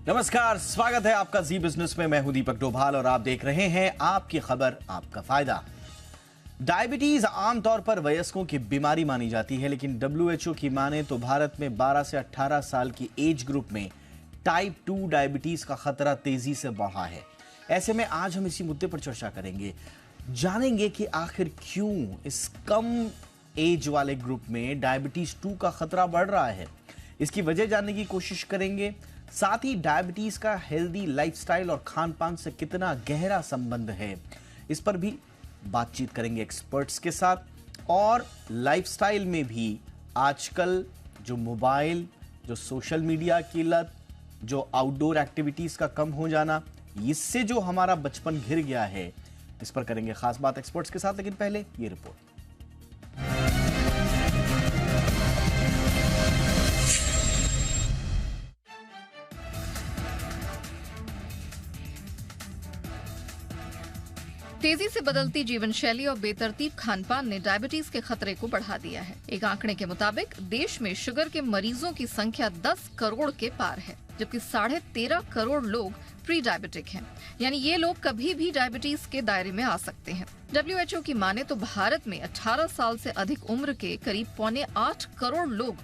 नमस्कार, स्वागत है आपका जी बिजनेस में। मैं हूं दीपक डोभाल और आप देख रहे हैं आपकी खबर आपका फायदा। डायबिटीज आमतौर पर वयस्कों की बीमारी मानी जाती है, लेकिन WHO की माने तो भारत में 12 से 18 साल की एज ग्रुप में टाइप 2 डायबिटीज का खतरा तेजी से बढ़ा है। ऐसे में आज हम इसी मुद्दे पर चर्चा करेंगे, जानेंगे कि आखिर क्यों इस कम एज वाले ग्रुप में डायबिटीज 2 का खतरा बढ़ रहा है। इसकी वजह जानने की कोशिश करेंगे। साथ ही डायबिटीज का हेल्दी लाइफस्टाइल और खान पान से कितना गहरा संबंध है, इस पर भी बातचीत करेंगे एक्सपर्ट्स के साथ। और लाइफस्टाइल में भी आजकल जो मोबाइल, जो सोशल मीडिया की लत, जो आउटडोर एक्टिविटीज का कम हो जाना, इससे जो हमारा बचपन घिर गया है, इस पर करेंगे खास बात एक्सपर्ट्स के साथ। लेकिन पहले ये रिपोर्ट। तेजी से बदलती जीवन शैली और बेतरतीब खान-पान ने डायबिटीज के खतरे को बढ़ा दिया है। एक आंकड़े के मुताबिक देश में शुगर के मरीजों की संख्या 10 करोड़ के पार है, जबकि 13.5 करोड़ लोग प्री डायबिटिक हैं। यानी ये लोग कभी भी डायबिटीज के दायरे में आ सकते हैं। WHO की माने तो भारत में 18 साल से अधिक उम्र के करीब 7.25 करोड़ लोग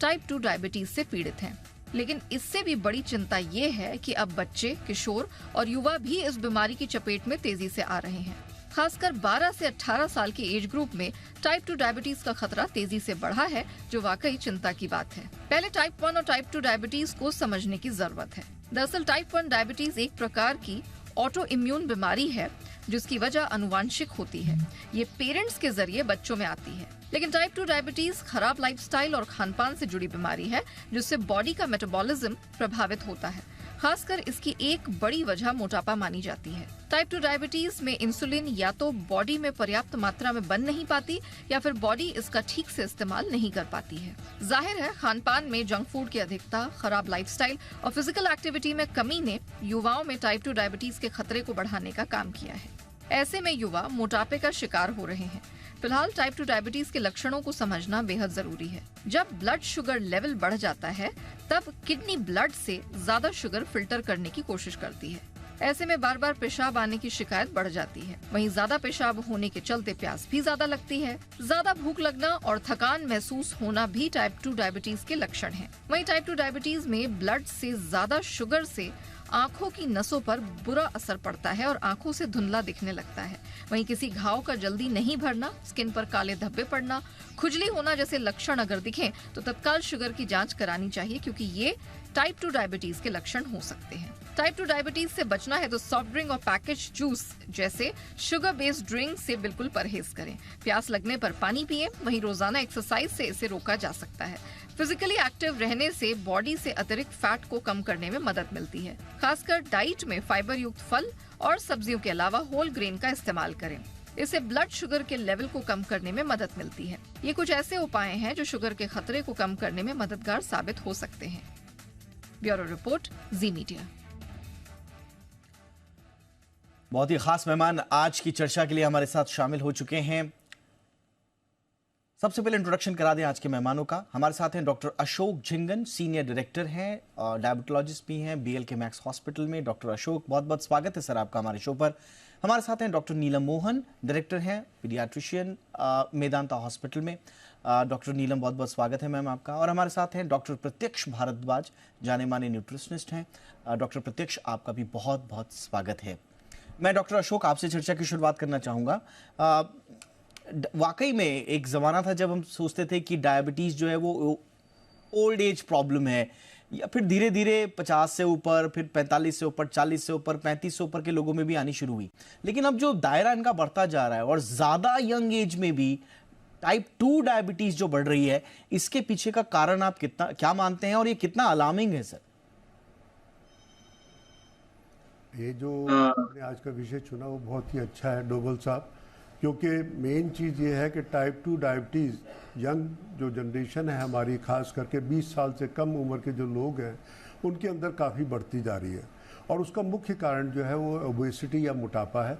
टाइप 2 डायबिटीज से पीड़ित हैं। लेकिन इससे भी बड़ी चिंता ये है कि अब बच्चे, किशोर और युवा भी इस बीमारी की चपेट में तेजी से आ रहे हैं। खासकर 12 से 18 साल के एज ग्रुप में टाइप 2 डायबिटीज का खतरा तेजी से बढ़ा है, जो वाकई चिंता की बात है। पहले टाइप 1 और टाइप 2 डायबिटीज को समझने की जरूरत है। दरअसल टाइप 1 डायबिटीज एक प्रकार की ऑटो इम्यून बीमारी है, जिसकी वजह अनुवांशिक होती है। ये पेरेंट्स के जरिए बच्चों में आती है। लेकिन टाइप 2 डायबिटीज खराब लाइफस्टाइल और खानपान से जुड़ी बीमारी है, जिससे बॉडी का मेटाबॉलिज्म प्रभावित होता है। खासकर इसकी एक बड़ी वजह मोटापा मानी जाती है। टाइप 2 डायबिटीज में इंसुलिन या तो बॉडी में पर्याप्त मात्रा में बन नहीं पाती या फिर बॉडी इसका ठीक से इस्तेमाल नहीं कर पाती है। जाहिर है, खानपान में जंक फूड की अधिकता, खराब लाइफस्टाइल और फिजिकल एक्टिविटी में कमी ने युवाओं में टाइप 2 डायबिटीज के खतरे को बढ़ाने का काम किया है। ऐसे में युवा मोटापे का शिकार हो रहे हैं। फिलहाल टाइप 2 डायबिटीज के लक्षणों को समझना बेहद जरूरी है। जब ब्लड शुगर लेवल बढ़ जाता है, तब किडनी ब्लड से ज्यादा शुगर फिल्टर करने की कोशिश करती है। ऐसे में बार बार पेशाब आने की शिकायत बढ़ जाती है। वहीं ज्यादा पेशाब होने के चलते प्यास भी ज्यादा लगती है। ज्यादा भूख लगना और थकान महसूस होना भी टाइप 2 डायबिटीज के लक्षण हैं। वहीं टाइप 2 डायबिटीज में ब्लड से ज्यादा शुगर से आंखों की नसों पर बुरा असर पड़ता है और आंखों से धुंधला दिखने लगता है। वहीं किसी घाव का जल्दी नहीं भरना, स्किन पर काले धब्बे पड़ना, खुजली होना जैसे लक्षण अगर दिखें तो तत्काल शुगर की जांच करानी चाहिए, क्योंकि ये टाइप 2 डायबिटीज के लक्षण हो सकते हैं। टाइप 2 डायबिटीज से बचना है तो सॉफ्ट ड्रिंक और पैकेज जूस जैसे शुगर बेस्ड ड्रिंक से बिल्कुल परहेज करें। प्यास लगने पर पानी पिएं। वहीं रोजाना एक्सरसाइज से इसे रोका जा सकता है। फिजिकली एक्टिव रहने से बॉडी से अतिरिक्त फैट को कम करने में मदद मिलती है। खासकर डाइट में फाइबर युक्त फल और सब्जियों के अलावा होल ग्रेन का इस्तेमाल करें। इससे ब्लड शुगर के लेवल को कम करने में मदद मिलती है। ये कुछ ऐसे उपाय हैं जो शुगर के खतरे को कम करने में मददगार साबित हो सकते हैं। ब्यूरो रिपोर्ट, जी मीडिया। बहुत ही खास मेहमान आज की चर्चा के लिए हमारे साथ शामिल हो चुके हैं। सबसे पहले इंट्रोडक्शन करा दें आज के मेहमानों का। हमारे साथ हैं doctor Ashok Jhingan, senior director हैं और डायबिटोलॉजिस्ट भी हैं BLK मैक्स हॉस्पिटल में। डॉक्टर अशोक, बहुत बहुत स्वागत है सर आपका हमारे शो पर। हमारे साथ हैं डॉक्टर नीलम मोहन, डायरेक्टर हैं पीडियाट्रिशियन मेदांता हॉस्पिटल में। डॉक्टर नीलम, बहुत बहुत स्वागत है मैम आपका। और हमारे साथ हैं डॉक्टर प्रत्यक्ष भारद्वाज, जाने माने न्यूट्रिशनिस्ट हैं। डॉक्टर प्रत्यक्ष, आपका भी बहुत बहुत स्वागत है। मैं डॉक्टर अशोक आपसे चर्चा की शुरुआत करना चाहूँगा। वाकई में एक ज़माना था जब हम सोचते थे कि डायबिटीज़ जो है वो ओल्ड एज प्रॉब्लम है, या फिर धीरे धीरे 50 से ऊपर, फिर 45 से ऊपर, 40 से ऊपर, 35 से ऊपर के लोगों में भी आनी शुरू हुई। लेकिन अब जो दायरा इनका बढ़ता जा रहा है और ज़्यादा यंग एज में भी टाइप 2 डायबिटीज़ जो बढ़ रही है, इसके पीछे का कारण आप क्या मानते हैं और ये कितना अलार्मिंग है सर? ये जो आपने आज का विषय चुना वो बहुत ही अच्छा है डोभाल साहब, क्योंकि मेन चीज़ ये है कि टाइप 2 डायबिटीज़ यंग जो जनरेशन है हमारी, खास करके 20 साल से कम उम्र के जो लोग हैं उनके अंदर काफ़ी बढ़ती जा रही है। और उसका मुख्य कारण जो है वो ओबेसिटी या मोटापा है।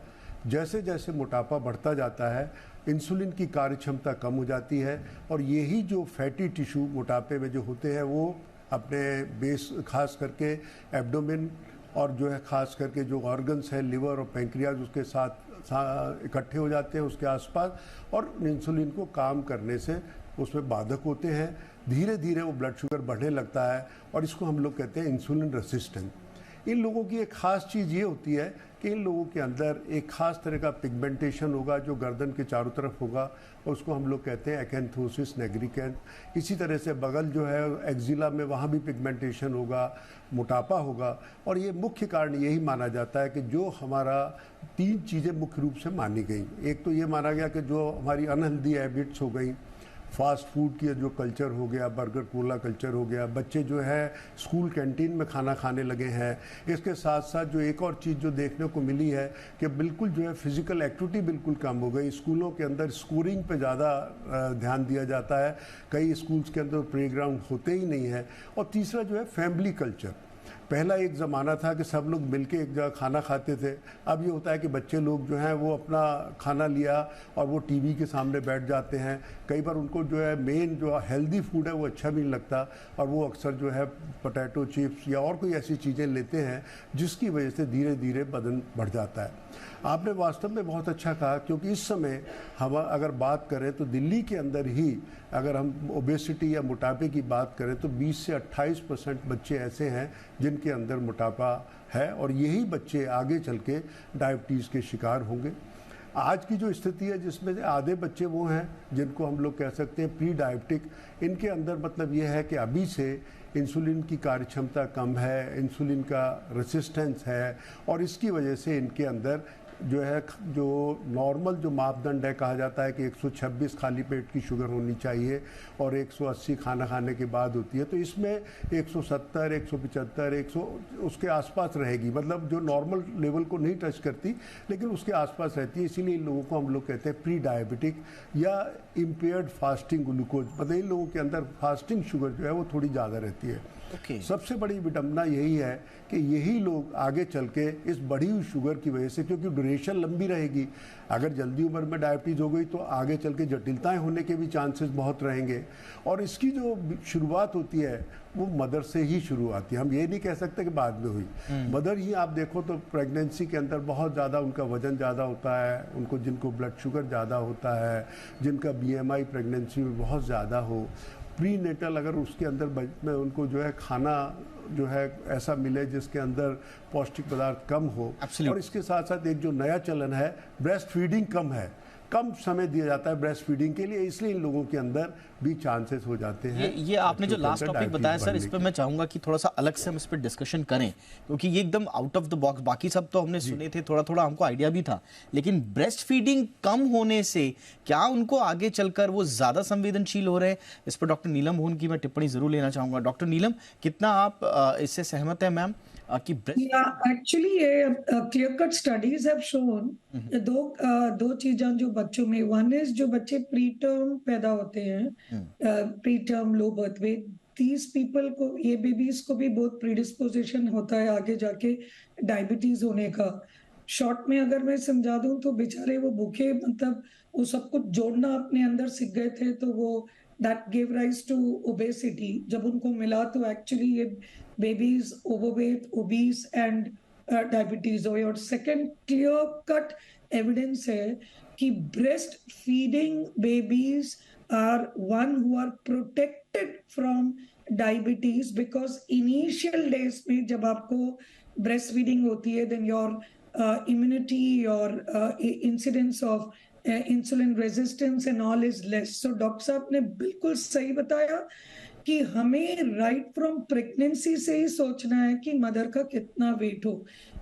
जैसे जैसे मोटापा बढ़ता जाता है, इंसुलिन की कार्य क्षमता कम हो जाती है और यही जो फैटी टिश्यू मोटापे में जो होते हैं वो अपने बेस खास करके एब्डोमेन और जो है खास करके जो ऑर्गन्स है लिवर और पैंक्रियाज उसके साथ इकट्ठे हो जाते हैं उसके आसपास और इंसुलिन को काम करने से उसमें बाधक होते हैं। धीरे धीरे वो ब्लड शुगर बढ़ने लगता है और इसको हम लोग कहते हैं इंसुलिन रेसिस्टेंट। इन लोगों की एक ख़ास चीज़ ये होती है कि इन लोगों के अंदर एक ख़ास तरह का पिगमेंटेशन होगा जो गर्दन के चारों तरफ होगा और उसको हम लोग कहते हैं एक्एंथोसिस निग्रिकेंस। इसी तरह से बगल जो है एक्जिला में वहाँ भी पिगमेंटेशन होगा, मोटापा होगा। और ये मुख्य कारण यही माना जाता है कि जो हमारा 3 चीज़ें मुख्य रूप से मानी गई। एक तो ये माना गया कि जो हमारी अनहेल्दी हैबिट्स हो गई, फास्ट फूड की जो कल्चर हो गया, बर्गर कोला कल्चर हो गया, बच्चे जो है स्कूल कैंटीन में खाना खाने लगे हैं। इसके साथ साथ जो एक और चीज़ जो देखने को मिली है कि बिल्कुल जो है फिज़िकल एक्टिविटी बिल्कुल कम हो गई। स्कूलों के अंदर स्कोरिंग पे ज़्यादा ध्यान दिया जाता है, कई स्कूल्स के अंदर प्लेग्राउंड होते ही नहीं है। और तीसरा जो है फैमिली कल्चर। पहला एक ज़माना था कि सब लोग मिलके एक जगह खाना खाते थे। अब ये होता है कि बच्चे लोग जो हैं वो अपना खाना लिया और वो टीवी के सामने बैठ जाते हैं। कई बार उनको जो है मेन जो हेल्दी फूड है वो अच्छा भी नहीं लगता और वो अक्सर जो है पोटैटो चिप्स या और कोई ऐसी चीज़ें लेते हैं जिसकी वजह से धीरे धीरे वजन बढ़ जाता है। आपने वास्तव में बहुत अच्छा कहा, क्योंकि इस समय हम अगर बात करें तो दिल्ली के अंदर ही अगर हम ओबेसिटी या मोटापे की बात करें तो 20 से 28% बच्चे ऐसे हैं जिनके अंदर मोटापा है और यही बच्चे आगे चल के डायबिटीज़ के शिकार होंगे। आज की जो स्थिति है जिसमें से आधे बच्चे वो हैं जिनको हम लोग कह सकते हैं प्री डायबिटिक। इनके अंदर मतलब ये है कि अभी से इंसुलिन की कार्यक्षमता कम है, इंसुलिन का रेसिस्टेंस है और इसकी वजह से इनके अंदर जो है जो नॉर्मल जो मापदंड है कहा जाता है कि 126 खाली पेट की शुगर होनी चाहिए और 180 खाना खाने के बाद होती है, तो इसमें 170, 175, 100 उसके आसपास रहेगी। मतलब जो नॉर्मल लेवल को नहीं टच करती लेकिन उसके आसपास रहती है। इसीलिए इन लोगों को हम लोग कहते हैं प्री डायबिटिक या इम्पेयर्ड फास्टिंग ग्लूकोज। मतलब इन लोगों के अंदर फास्टिंग शुगर जो है वो थोड़ी ज़्यादा रहती है। सबसे बड़ी विडंबना यही है कि यही लोग आगे चल के इस बढ़ी हुई शुगर की वजह से, क्योंकि ड्यूरेशन लंबी रहेगी, अगर जल्दी उम्र में डायबिटीज़ हो गई तो आगे चल के जटिलताएं होने के भी चांसेस बहुत रहेंगे। और इसकी जो शुरुआत होती है वो मदर से ही शुरू आती है। हम ये नहीं कह सकते कि बाद में हुई। मदर ही आप देखो तो प्रेगनेंसी के अंदर बहुत ज़्यादा उनका वजन ज़्यादा होता है, उनको जिनको ब्लड शुगर ज़्यादा होता है, जिनका BMI प्रेगनेंसी में बहुत ज़्यादा हो, प्री नेटल अगर उसके अंदर में उनको जो है खाना जो है ऐसा मिले जिसके अंदर पौष्टिक पदार्थ कम हो। और इसके साथ साथ एक जो नया चलन है ब्रेस्ट फीडिंग कम समय दिया जाता है ब्रेस्ट फीडिंग के लिए, इसलिए इन लोगों के अंदर भी चांसेस हो जाते हैं। ये आपने जो लास्ट टॉपिक बताया सर, इस पर मैं चाहूंगा कि थोड़ा सा अलग से हम इस पर डिस्कशन करें, क्योंकि ये एकदम आउट ऑफ द बॉक्स, बाकी सब तो हमने सुने थे, थोड़ा थोड़ा हमको आइडिया भी था, लेकिन ब्रेस्ट फीडिंग कम होने से क्या उनको आगे चलकर वो ज्यादा संवेदनशील हो रहे हैं? इस पर डॉक्टर नीलम भून की मैं टिप्पणी जरूर लेना चाहूंगा। डॉक्टर नीलम, कितना आप इससे सहमत है ma'am? Actually, clear cut studies have shown दो चीजें जो बच्चों में, वन इज जो बच्चे प्री टर्म पैदा होते हैं, pre term low birth weight, these people को, ये बेबीज को भी बहुत प्रीडिस्पोजिशन होता है आगे जाके डायबिटीज होने का। शॉर्ट में अगर मैं समझा दूं तो बेचारे वो भूखे, मतलब वो सब कुछ जोड़ना अपने अंदर सीख गए थे, तो वो that gave rise to obesity। जब उनको मिला तो एक्चुअली ये babies overweight, obese and diabetes हो। और second clear cut evidence है कि breast feeding babies are one who are protected from diabetes, because initial days में जब आपको breastfeeding होती है then your immunity, your incidence of insulin resistance and all is less. So doctor साहब ने बिल्कुल सही बताया कि हमें राइट फ्रॉम प्रेगनेंसी से ही सोचना है कि मदर का कितना वेट हो।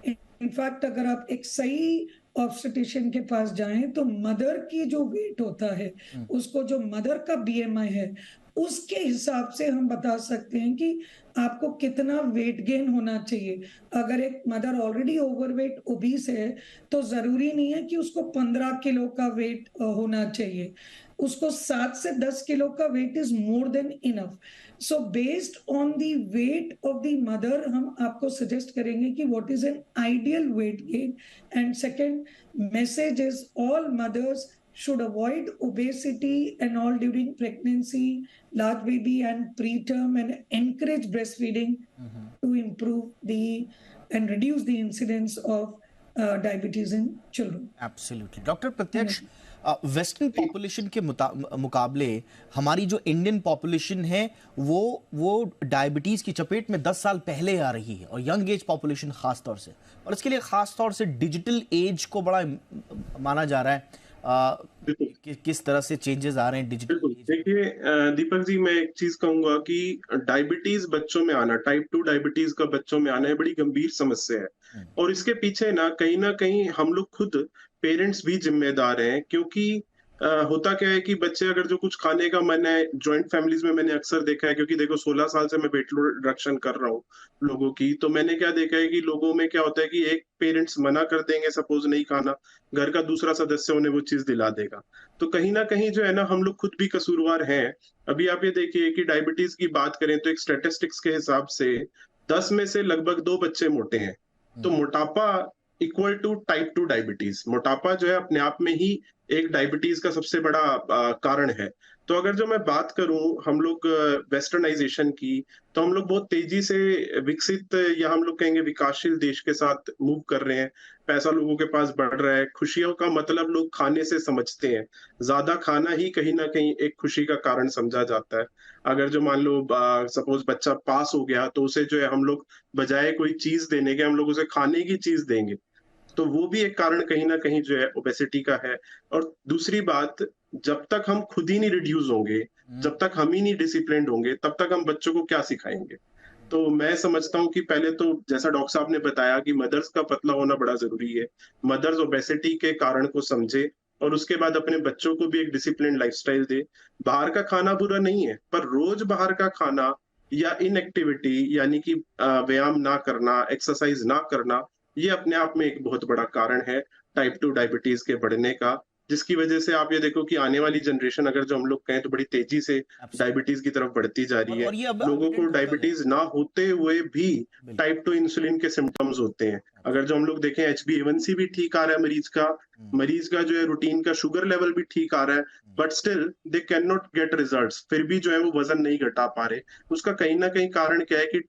इनफैक्ट अगर आप एक सही ऑब्स्टेट्रिशियन के पास जाएं तो मदर की जो वेट होता है, उसको जो मदर का BMI है उसके हिसाब से हम बता सकते हैं कि आपको कितना वेट गेन होना चाहिए। अगर एक मदर ऑलरेडी ओवरवेट ओबीस है तो जरूरी नहीं है कि उसको 15 किलो का वेट होना चाहिए, उसको 7 से 10 किलो का weight is more than enough. So based on the weight of the mother हम आपको सजेस्ट करेंगे कि what is an ideal weight gain. And second message is all mothers should avoid obesity and all during pregnancy, large baby and preterm, and encourage breastfeeding to improve and reduce the incidence of diabetes in children. Absolutely. Doctor प्रत्यक्ष, western population के मुकाबले हमारी जो Indian population है वो diabetes की चपेट में 10 साल पहले आ रही है, और यंग एज पॉपुलेशन खास तौर से, और इसके लिए खास तौर से डिजिटल एज को बड़ा माना जा रहा है। किस तरह से चेंजेस आ रहे हैं डिजिटल? देखिए दीपक जी, मैं एक चीज कहूंगा कि डायबिटीज बच्चों में आना, टाइप 2 डायबिटीज का बच्चों में आना है बड़ी गंभीर समस्या है, और इसके पीछे ना कहीं हम लोग खुद पेरेंट्स भी जिम्मेदार हैं। क्योंकि होता क्या है कि बच्चे अगर जो कुछ खाने का मन है, जॉइंट फैमिलीज में मैंने अक्सर देखा है, क्योंकि देखो 16 साल से मैं वेट रिडक्शन कर रहा हूँ लोगों की, तो मैंने क्या देखा है कि लोगों में क्या होता है कि एक पेरेंट्स मना कर देंगे सपोज नहीं खाना, घर का दूसरा सदस्य उन्हें वो चीज दिला देगा। तो कहीं ना कहीं जो है ना, हम लोग खुद भी कसूरवार हैं। अभी आप ये देखिए कि डायबिटीज की बात करें तो एक स्टेटिस्टिक्स के हिसाब से 10 में से लगभग 2 बच्चे मोटे हैं। तो मोटापा इक्वल टू टाइप 2 डायबिटीज, मोटापा जो है अपने आप में ही एक डायबिटीज का सबसे बड़ा कारण है। तो अगर जो मैं बात करूं हम लोग वेस्टर्नाइजेशन की, तो हम लोग बहुत तेजी से विकसित या हम लोग कहेंगे विकासशील देश के साथ मूव कर रहे हैं। पैसा लोगों के पास बढ़ रहा है, खुशियों का मतलब लोग खाने से समझते हैं, ज्यादा खाना ही कहीं ना कहीं एक खुशी का कारण समझा जाता है। अगर जो मान लो सपोज बच्चा पास हो गया, तो उसे जो है हम लोग बजाय कोई चीज देने के हम लोग उसे खाने की चीज देंगे, तो वो भी एक कारण कहीं ना कहीं जो है ओबेसिटी का है। और दूसरी बात, जब तक हम खुद ही नहीं रिड्यूस होंगे, जब तक हम ही नहीं डिसिप्लिन्ड होंगे, तब तक हम बच्चों को क्या सिखाएंगे। तो मैं समझता हूँ कि पहले तो जैसा डॉक्टर साहब ने बताया कि मदर्स का पतला होना बड़ा जरूरी है, मदर्स ओबेसिटी के कारण को समझे, और उसके बाद अपने बच्चों को भी एक डिसिप्लिन लाइफस्टाइल दे। बाहर का खाना बुरा नहीं है, पर रोज बाहर का खाना या इनएक्टिविटी यानी कि व्यायाम ना करना, एक्सरसाइज ना करना, ये अपने आप में एक बहुत बड़ा कारण है टाइप 2 डायबिटीज के बढ़ने का, जिसकी वजह से आप ये देखो कि आने वाली जनरेशन अगर जो हम लोग कहें तो बड़ी तेजी से डायबिटीज की तरफ बढ़ती जा रही है। लोगों को डायबिटीज ना होते हुए भी टाइप 2 इंसुलिन के सिम्टम्स होते हैं। अगर जो हम लोग देखें HbA1c भी ठीक आ रहा है मरीज का जो है रूटीन का शुगर लेवल भी ठीक आ रहा है, but still they can not gate results, फिर भी जो है वो वजन नहीं घटा पा रहे। उसका कहीं ना कहीं कारण क्या है कि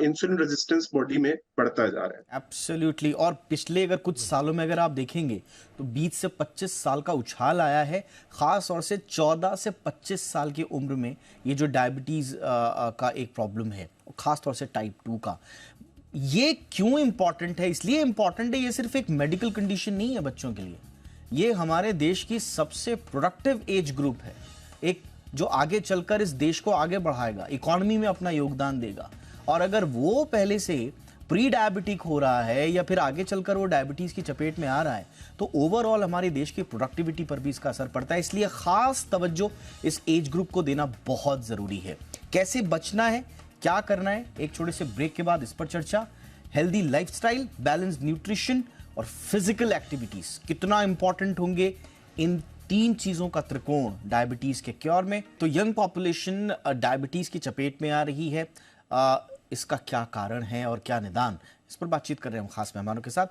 इंसुलिन रेजिस्टेंस बॉडी में बढ़ता जा रहा है। एब्सोल्युटली। और पिछले अगर कुछ सालों में अगर आप देखेंगे तो 20 से 25 साल का उछाल आया है, खास तौर से 14 से 25 साल की उम्र में ये जो डायबिटीज का एक प्रॉब्लम है, खास तौर से टाइप 2 का। ये क्यों इंपॉर्टेंट है? इसलिए इंपॉर्टेंट है, ये सिर्फ एक मेडिकल कंडीशन नहीं है बच्चों के लिए, ये हमारे देश की सबसे प्रोडक्टिव एज ग्रुप है, एक जो आगे चलकर इस देश को आगे बढ़ाएगा, इकोनॉमी में अपना योगदान देगा। और अगर वो पहले से प्री डायबिटिक हो रहा है या फिर आगे चलकर वो डायबिटीज की चपेट में आ रहा है, तो ओवरऑल हमारे देश की प्रोडक्टिविटी पर भी इसका असर पड़ता है। इसलिए खास तवज्जो इस एज ग्रुप को देना बहुत जरूरी है। कैसे बचना है, क्या करना है, एक छोटे से ब्रेक के बाद इस पर चर्चा। हेल्दी लाइफस्टाइल, बैलेंस्ड न्यूट्रिशन और फिजिकल एक्टिविटीज कितना इंपॉर्टेंट होंगे, इन 3 चीजों का त्रिकोण डायबिटीज के क्योर में। तो यंग पॉपुलेशन डायबिटीज की चपेट में आ रही है, इसका क्या कारण है और क्या निदान, इस पर बातचीत कर रहे हैं हम खास मेहमानों के साथ।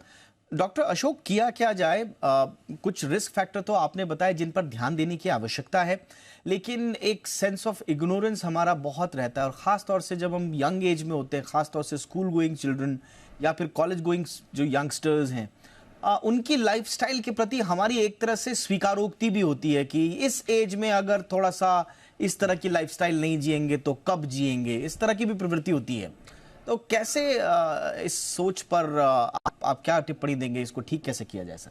डॉक्टर अशोक, किया क्या जाए? कुछ रिस्क फैक्टर तो आपने बताए जिन पर ध्यान देने की आवश्यकता है, लेकिन एक सेंस ऑफ इग्नोरेंस हमारा बहुत रहता है, और ख़ास तौर से जब हम यंग एज में होते हैं, ख़ास तौर से स्कूल गोइंग चिल्ड्रन या फिर कॉलेज गोइंग जो यंगस्टर्स हैं, उनकी लाइफस्टाइल के प्रति हमारी एक तरह से स्वीकारोक्ति भी होती है कि इस एज में अगर थोड़ा सा इस तरह की लाइफस्टाइल नहीं जिएंगे तो कब जिएंगे, इस तरह की भी प्रवृत्ति होती है। तो कैसे इस सोच पर आप क्या टिप्पणी देंगे, इसको ठीक कैसे किया जाए सर?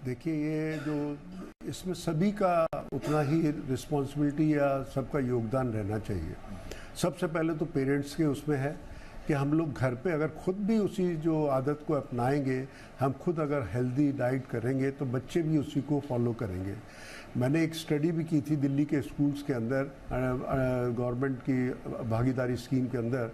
देखिए, ये जो इसमें सभी का उतना ही रिस्पॉन्सिबिलिटी या सबका योगदान रहना चाहिए। सबसे पहले तो पेरेंट्स के उसमें है कि हम लोग घर पे अगर खुद भी उसी जो आदत को अपनाएंगे, हम खुद अगर हेल्दी डाइट करेंगे तो बच्चे भी उसी को फॉलो करेंगे। मैंने एक स्टडी भी की थी दिल्ली के स्कूल्स के अंदर, गवर्नमेंट की भागीदारी स्कीम के अंदर,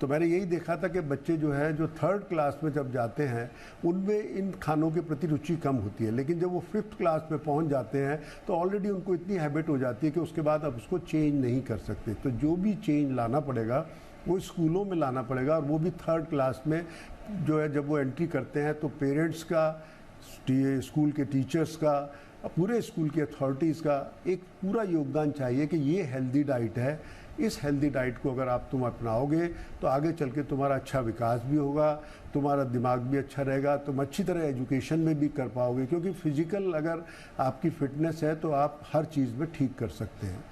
तो मैंने यही देखा था कि बच्चे जो है जो 3rd क्लास में जब जाते हैं उनमें इन खानों के प्रति रुचि कम होती है, लेकिन जब वो 5th क्लास में पहुंच जाते हैं तो ऑलरेडी उनको इतनी हैबिट हो जाती है कि उसके बाद अब उसको चेंज नहीं कर सकते। तो जो भी चेंज लाना पड़ेगा वो स्कूलों में लाना पड़ेगा, और वो भी 3rd क्लास में जो है जब वो एंट्री करते हैं तो पेरेंट्स का स्कूल के टीचर्स का, पूरे स्कूल की अथॉरिटीज़ का एक पूरा योगदान चाहिए कि ये हेल्दी डाइट है। इस हेल्दी डाइट को अगर तुम अपनाओगे तो आगे चल के तुम्हारा अच्छा विकास भी होगा, तुम्हारा दिमाग भी अच्छा रहेगा, तुम अच्छी तरह एजुकेशन में भी कर पाओगे, क्योंकि फिजिकल अगर आपकी फिटनेस है तो आप हर चीज़ में ठीक कर सकते हैं।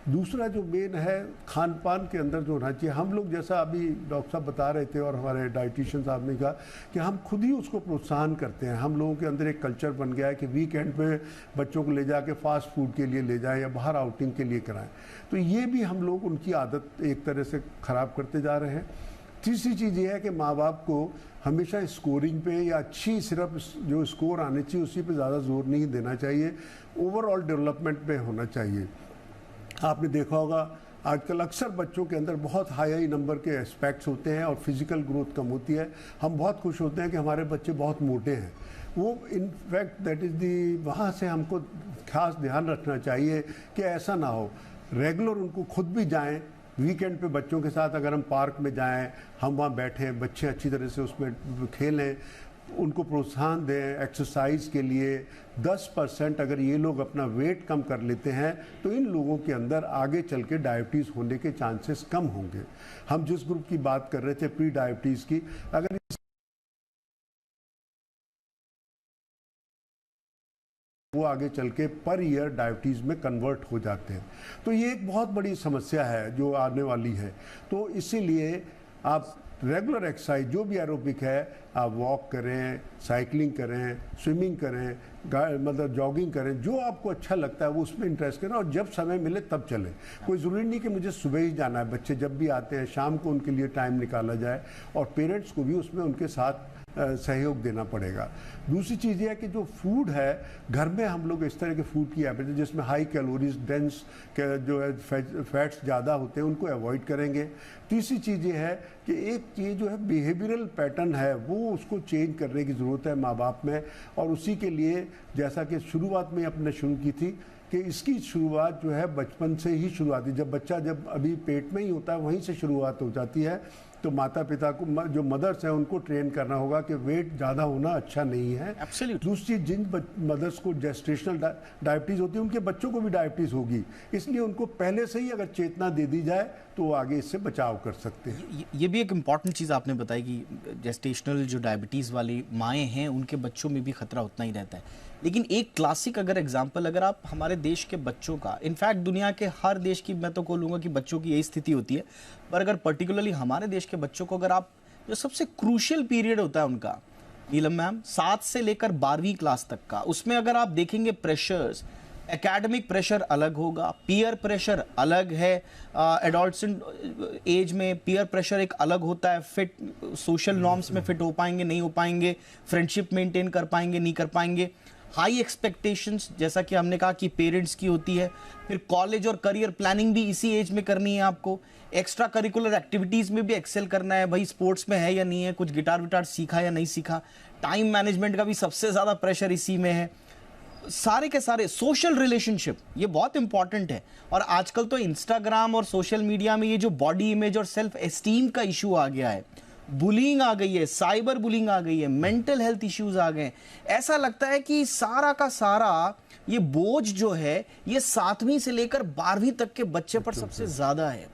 दूसरा जो मेन है खान पान के अंदर जो होना चाहिए, हम लोग जैसा अभी डॉक्टर साहब बता रहे थे और हमारे डाइटिशियन साहब ने कहा कि हम खुद ही उसको प्रोत्साहन करते हैं। हम लोगों के अंदर एक कल्चर बन गया है कि वीकेंड में बच्चों को ले जाके फास्ट फूड के लिए ले जाएं या बाहर आउटिंग के लिए कराएं, तो ये भी हम लोग उनकी आदत एक तरह से ख़राब करते जा रहे हैं। तीसरी चीज़ ये है कि माँ बाप को हमेशा स्कोरिंग पे या अच्छी सिर्फ जो स्कोर आने चाहिए उसी पे ज़्यादा जोर नहीं देना चाहिए, ओवरऑल डेवलपमेंट पे होना चाहिए। आपने देखा होगा आजकल अक्सर बच्चों के अंदर बहुत हाई नंबर के एस्पेक्ट्स होते हैं और फिजिकल ग्रोथ कम होती है। हम बहुत खुश होते हैं कि हमारे बच्चे बहुत मोटे हैं, वो इनफैक्ट दैट इज़ दी, वहाँ से हमको खास ध्यान रखना चाहिए कि ऐसा ना हो। रेगुलर उनको खुद भी जाएं, वीकेंड पे बच्चों के साथ अगर हम पार्क में जाएं, हम वहाँ बैठें, बच्चे अच्छी तरह से उसमें खेलें, उनको प्रोत्साहन दें एक्सरसाइज के लिए। 10% अगर ये लोग अपना वेट कम कर लेते हैं तो इन लोगों के अंदर आगे चल के डायबिटीज़ होने के चांसेस कम होंगे। हम जिस ग्रुप की बात कर रहे थे प्री डायबिटीज़ की, अगर वो आगे चल के पर ईयर डायबिटीज़ में कन्वर्ट हो जाते हैं, तो ये एक बहुत बड़ी समस्या है जो आने वाली है। तो इसीलिए आप रेगुलर एक्सरसाइज जो भी एरोबिक है, आप वॉक करें, साइकिलिंग करें, स्विमिंग करें, मतलब जॉगिंग करें, जो आपको अच्छा लगता है वो उसमें इंटरेस्ट करें और जब समय मिले तब चलें। कोई ज़रूरी नहीं कि मुझे सुबह ही जाना है, बच्चे जब भी आते हैं शाम को उनके लिए टाइम निकाला जाए और पेरेंट्स को भी उसमें उनके साथ सहयोग देना पड़ेगा। दूसरी चीज़ ये है कि जो फूड है घर में हम लोग इस तरह के फूड की हैबिट जिसमें हाई कैलोरीज डेंस के जो है फैट्स ज़्यादा होते हैं उनको अवॉइड करेंगे। तीसरी चीज़ ये है कि एक चीज़ जो है बिहेवियरल पैटर्न है वो उसको चेंज करने की ज़रूरत है माँ बाप में, और उसी के लिए जैसा कि शुरुआत में अपने शुरू की थी कि इसकी शुरुआत जो है बचपन से ही शुरुआत है। जब बच्चा जब अभी पेट में ही होता है वहीं से शुरुआत हो जाती है। तो माता पिता को जो मदर्स हैं उनको ट्रेन करना होगा कि वेट ज़्यादा होना अच्छा नहीं है। दूसरी जिन मदर्स को जेस्टेशनल डायबिटीज़ होती है उनके बच्चों को भी डायबिटीज़ होगी, इसलिए उनको पहले से ही अगर चेतना दे दी जाए तो वो आगे इससे बचाव कर सकते हैं। ये भी एक इम्पॉर्टेंट चीज़ आपने बताई कि जेस्टेशनल जो डायबिटीज़ वाली माएँ हैं उनके बच्चों में भी खतरा उतना ही रहता है। लेकिन एक क्लासिक अगर एग्जाम्पल अगर आप हमारे देश के बच्चों का, इनफैक्ट दुनिया के हर देश की मैं तो कहूँगा कि बच्चों की यही स्थिति होती है, पर अगर पर्टिकुलरली हमारे देश के बच्चों को अगर आप जो सबसे क्रूशियल पीरियड होता है उनका, नीलम मैम 7 से लेकर 12वीं क्लास तक का, उसमें अगर आप देखेंगे प्रेशर्स, एकेडमिक प्रेशर अलग होगा, पीयर प्रेशर अलग है, एडोलसेंट एज में पीयर प्रेशर एक अलग होता है, फिट सोशल नॉर्म्स में फिट हो पाएंगे नहीं हो पाएंगे, फ्रेंडशिप मेंटेन कर पाएंगे नहीं कर पाएंगे, हाई एक्सपेक्टेशंस जैसा कि हमने कहा कि पेरेंट्स की होती है, फिर कॉलेज और करियर प्लानिंग भी इसी एज में करनी है आपको, एक्स्ट्रा करिकुलर एक्टिविटीज़ में भी एक्सेल करना है, भाई स्पोर्ट्स में है या नहीं है, कुछ गिटार विटार सीखा या नहीं सीखा, टाइम मैनेजमेंट का भी सबसे ज़्यादा प्रेशर इसी में है, सारे के सारे सोशल रिलेशनशिप ये बहुत इंपॉर्टेंट है। और आजकल तो इंस्टाग्राम और सोशल मीडिया में ये जो बॉडी इमेज और सेल्फ एस्टीम का इशू आ गया है, बुलिंग आ गई है, साइबर बुलिंग आ गई है, मेंटल हेल्थ इश्यूज आ गए, ऐसा लगता है कि सारा का सारा ये बोझ जो है ये 7वीं से लेकर 12वीं तक के बच्चे पर सबसे ज्यादा है।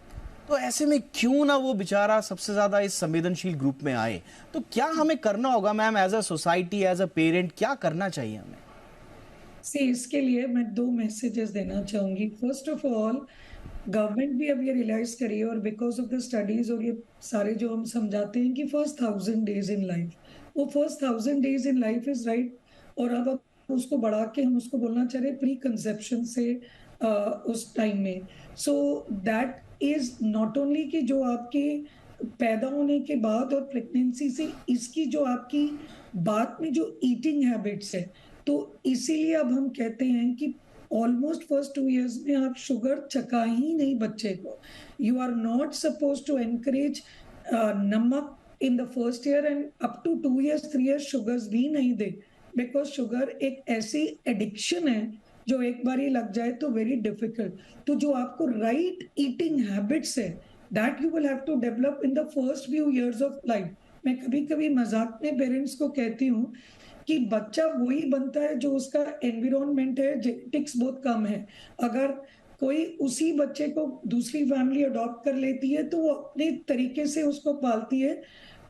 तो ऐसे में क्यों ना वो बेचारा सबसे ज्यादा इस संवेदनशील ग्रुप में आए। तो क्या हमें करना होगा ma'am, as a society, as a parent, क्या करना चाहिए हमें? इसके लिए मैं 2 मैसेजेस देना चाहूंगी। फर्स्ट ऑफ ऑल, गवर्नमेंट भी अब ये रियलाइज करी है और बिकॉज ऑफ द स्टडीज और ये सारे जो हम समझाते हैं कि फर्स्ट 1000 डेज इन लाइफ, वो first 1000 days in life is right, और अब उसको बढ़ा के हम उसको बोलना चाह रहे प्री कंसेप्शन से उस टाइम में। So that is not only कि जो आपके पैदा होने के बाद और प्रेगनेंसी से इसकी जो आपकी बाद में जो ईटिंग हैबिट्स है, तो इसीलिए अब हम कहते हैं कि ऑलमोस्ट फर्स्ट 2 years में आप शुगर चखा ही नहीं बच्चे को। You are not suppose to encourage namak in the first year and up to 2 years 3 years sugars भी नहीं दे, बिकॉज शुगर एक ऐसी एडिक्शन है जो एक बार ही लग जाए तो वेरी डिफिकल्ट। तो जो आपको राइट ईटिंग हैबिट्स है that you will have to develop in the first few years of life. मैं कभी कभी मजाक में पेरेंट्स को कहती हूँ कि बच्चा वही बनता है जो उसका एनवायरनमेंट है, जेनेटिक्स बहुत कम है। अगर कोई उसी बच्चे को दूसरी फैमिली अडॉप्ट कर लेती है तो वो अपने तरीके से उसको पालती है,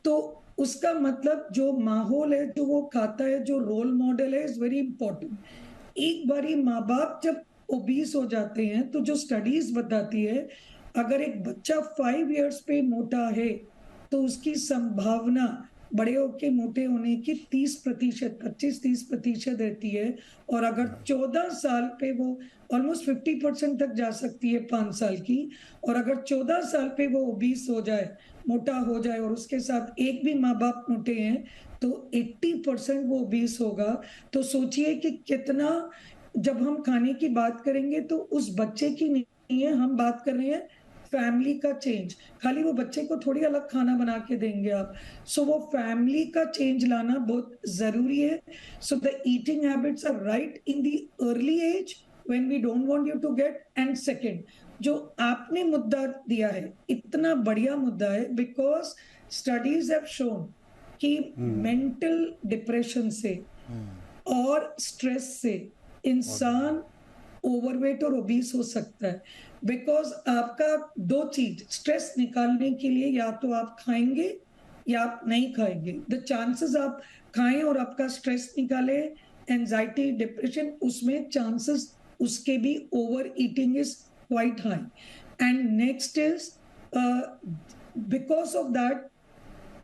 तो उसका मतलब जो माहौल है, जो वो खाता है, जो रोल मॉडल है, इज वेरी इंपॉर्टेंट। एक बारी माँ बाप जब ओबीस हो जाते हैं तो जो स्टडीज बताती है, अगर एक बच्चा 5 इयर्स पे मोटा है तो उसकी संभावना बड़े होके मोटे होने की 30%, 25-30% रहती है। और अगर 14 साल पे वो ऑलमोस्ट 50% तक जा सकती है 5 साल की। और अगर 14 साल पे वो ओबीस हो जाए, मोटा हो जाए, और उसके साथ एक भी माँ बाप मोटे हैं, तो 80% वो ओबीस होगा। तो सोचिए कि कितना, जब हम खाने की बात करेंगे तो उस बच्चे की नहीं है, हम बात कर रहे हैं फैमिली का चेंज। खाली वो बच्चे को थोड़ी अलग खाना बना के देंगे आप। सो वो फैमिली का चेंज लाना बहुत जरूरी है। So the eating habits are right in the early age when we don't want you to get. And second, जो आपने मुद्दा दिया है, इतना बढ़िया मुद्दा है, बिकॉज स्टडीज हैव शोन कि मेंटल डिप्रेशन से और स्ट्रेस से इंसान ओवरवेट और ओबीस हो सकता है। बिकॉज आपका दो चीज स्ट्रेस निकालने के लिए, या तो आप खाएंगे या आप नहीं खाएंगे। द चांसेस आप खाएं और आपका स्ट्रेस निकाले, एंजाइटी, डिप्रेशन, उसमें चांसेस उसके भी over eating is quite high. And next is because of that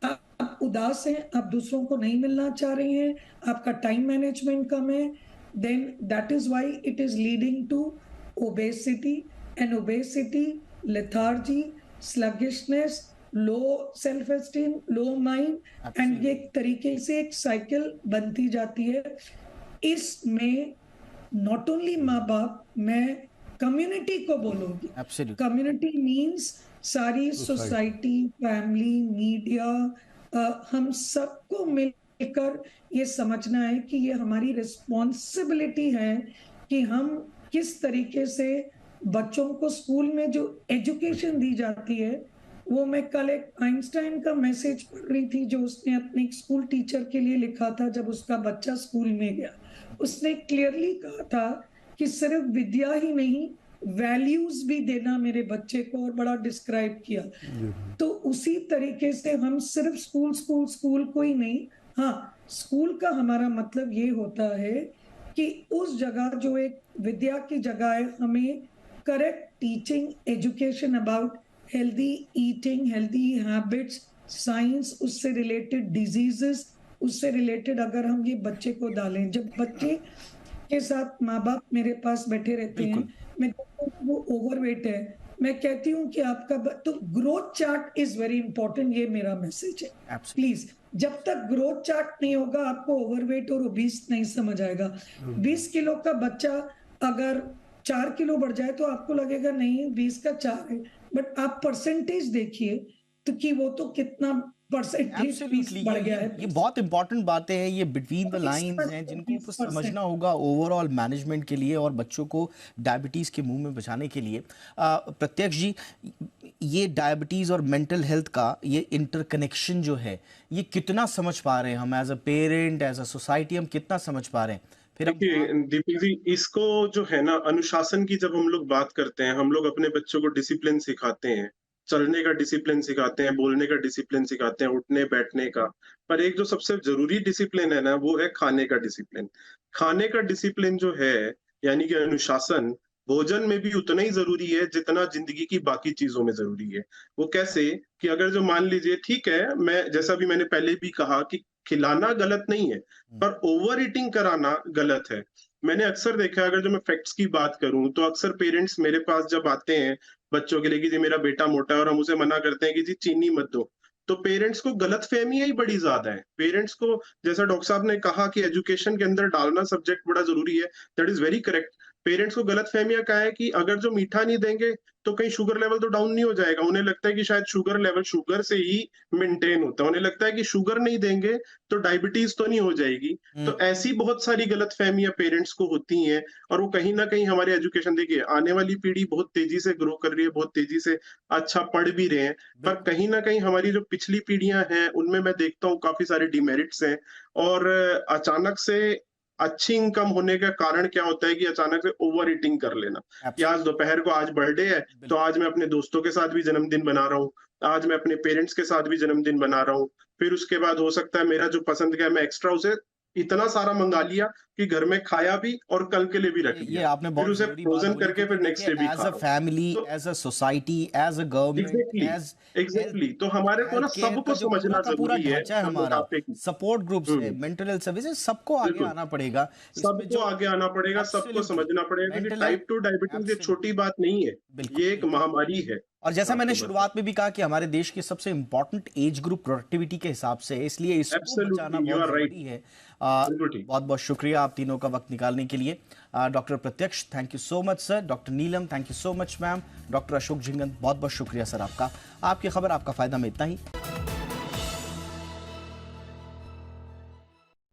आप उदास हैं, आप दूसरों को नहीं मिलना चाह रहे हैं, आपका टाइम मैनेजमेंट कम है, then that is why it is leading to obesity, and obesity, lethargy, sluggishness, low self esteem, low mind, and ये एक तरीके से एक साइकिल बनती जाती है। इसमें नॉट ओनली माँ बाप, मैं कम्युनिटी को बोलूंगी। कम्युनिटी मीन्स सारी सोसाइटी, फैमिली, मीडिया, हम सबको मिलकर ये समझना है कि ये हमारी रिस्पॉन्सिबिलिटी है कि हम किस तरीके से बच्चों को स्कूल में जो एजुकेशन दी जाती है, वो मैं कल एक आइंस्टाइन का मैसेज पढ़ रही थी जो उसने अपने एक स्कूल टीचर के लिए लिखा था जब उसका बच्चा स्कूल में गया। उसने क्लियरली कहा था कि सिर्फ विद्या ही नहीं, वैल्यूज भी देना मेरे बच्चे को, और बड़ा डिस्क्राइब किया। तो उसी तरीके से हम सिर्फ स्कूल स्कूल स्कूल को ही नहीं, हाँ, स्कूल का हमारा मतलब ये होता है कि उस जगह जो एक विद्या की जगह है, हमें correct teaching, education about healthy eating, healthy habits, science, उससे रिलेटेड डिजीजेस, उससे रिलेटेड अगर हम ये बच्चे को डालें। जब बच्चे के साथ माँ बाप मेरे पास बैठे रहते हैं, मैं वो ओवरवेट है, मैं कहती हूँ कि आपका तो growth chart is very important. ये मेरा मैसेज है। प्लीज, जब तक ग्रोथ चार्ट नहीं होगा आपको ओवरवेट और ओबीस नहीं समझ आएगा। 20 किलो का बच्चा अगर 4 किलो बढ़ जाए तो आपको लगेगा नहीं 20 का 4 है, बट आप परसेंटेज देखिए तो कि वो तो कितना परसेंटेज बढ़ गया है। ये बहुत इंपॉर्टेंट बातें हैं, ये बिटवीन द लाइंस हैं जिनको समझना होगा ओवरऑल मैनेजमेंट के लिए और बच्चों को डायबिटीज के मुंह में बचाने के लिए। प्रत्यक्ष जी, ये डायबिटीज और मेंटल हेल्थ का ये इंटरकनेक्शन जो है, ये कितना समझ पा रहे हैं हम as a parent, as a society, हम कितना समझ पा रहे हैं? देखिए दीपक जी, इसको जो है ना, अनुशासन की जब हम लोग बात करते हैं, हम लोग अपने बच्चों को डिसिप्लिन सिखाते हैं, चलने का डिसिप्लिन सिखाते हैं, बोलने का डिसिप्लिन सिखाते हैं, उठने बैठने का। पर एक जो सबसे जरूरी डिसिप्लिन है ना, वो है खाने का डिसिप्लिन। खाने का डिसिप्लिन जो है, यानी कि अनुशासन, भोजन में भी उतना ही जरूरी है जितना जिंदगी की बाकी चीजों में जरूरी है। वो कैसे कि अगर जो मान लीजिए, ठीक है, मैं जैसा भी मैंने पहले भी कहा कि खिलाना गलत नहीं है, पर ओवर ईटिंग कराना गलत है। मैंने अक्सर देखा, अगर जो मैं फैक्ट्स की बात करूं, तो अक्सर पेरेंट्स मेरे पास जब आते हैं बच्चों के लिए कि जी मेरा बेटा मोटा है और हम उसे मना करते हैं कि जी चीनी मत दो, तो पेरेंट्स को गलतफहमियां ही बड़ी ज्यादा है। पेरेंट्स को, जैसा डॉक्टर साहब ने कहा कि एजुकेशन के अंदर डालना सब्जेक्ट बड़ा जरूरी है, that is very correct, parents को गलतफहमियां क्या है कि अगर जो मीठा नहीं देंगे तो कहीं शुगर लेवल तो डाउन नहीं हो जाएगा। उन्हें लगता है कि शायद शुगर लेवल शुगर से ही मेंटेन होता है। उन्हें लगता है कि शुगर नहीं देंगे तो डायबिटीज तो नहीं हो जाएगी। तो ऐसी बहुत सारी गलतफहमियां पेरेंट्स को होती हैं और वो कहीं ना कहीं हमारे एजुकेशन, देखिए आने वाली पीढ़ी बहुत तेजी से ग्रो कर रही है, बहुत तेजी से अच्छा पढ़ भी रहे हैं, पर कहीं ना कहीं हमारी जो पिछली पीढ़ियां हैं उनमें मैं देखता हूँ काफी सारे डिमेरिट्स हैं। और अचानक से अच्छी इनकम होने का कारण क्या होता है कि अचानक से ओवर ईटिंग कर लेना कि आज दोपहर को आज बर्थडे है तो आज मैं अपने दोस्तों के साथ भी जन्मदिन बना रहा हूँ, आज मैं अपने पेरेंट्स के साथ भी जन्मदिन बना रहा हूँ, फिर उसके बाद हो सकता है मेरा जो पसंद का है मैं एक्स्ट्रा उसे इतना सारा मंगा लिया कि घर में खाया भी और कल के लिए भी रख ये लिया, आपने फिर बहुत उसे जरूरी बात फ्रोजन बोली, करके फिर क्योंकि नेक्स्ट डे देखिए भी एज खा अ रहा हूँ। फैमिली, तो as a society, as a government, exactly as exactly तो हमारे को ना हेल्थ केयर का सबको जो पूरा समझना का पूरा जरूरी है ढांचा है हमारा, मोटापे की। सपोर्ट ग्रुप्स है, मेंटल हेल्थ सर्विसेज, सबको आगे बिल्कुल आना पड़ेगा इसमें। सबको जो आगे आना पड़ेगा, सबको एब्सोल्युटली समझना पड़ेगा, क्योंकि मेंटल हेल्थ, टाइप 2 डायबिटीज ये एब्सोल्युटली छोटी बात नहीं है, बिल्कुल ये एक बिल्कुल। महामारी है। और जैसा मैंने आपको बता, शुरुआत में भी कहा कि हमारे देश की सबसे इंपॉर्टेंट एज ग्रुप प्रोडक्टिविटी के हिसाब से है, इसलिए इसको बचाना एब्सोल्युटली यू बहुत आर राइट, जरूरी है। बिल्कुल ठीक। बहुत बहुत शुक्रिया आप तीनों का वक्त निकालने के लिए। डॉक्टर प्रत्यक्ष, thank you so much sir. Doctor Neelam, thank you so much ma'am. Doctor Ashok Jhingan, बहुत बहुत शुक्रिया सर आपका। आपकी खबर आपका फायदा में इतना ही।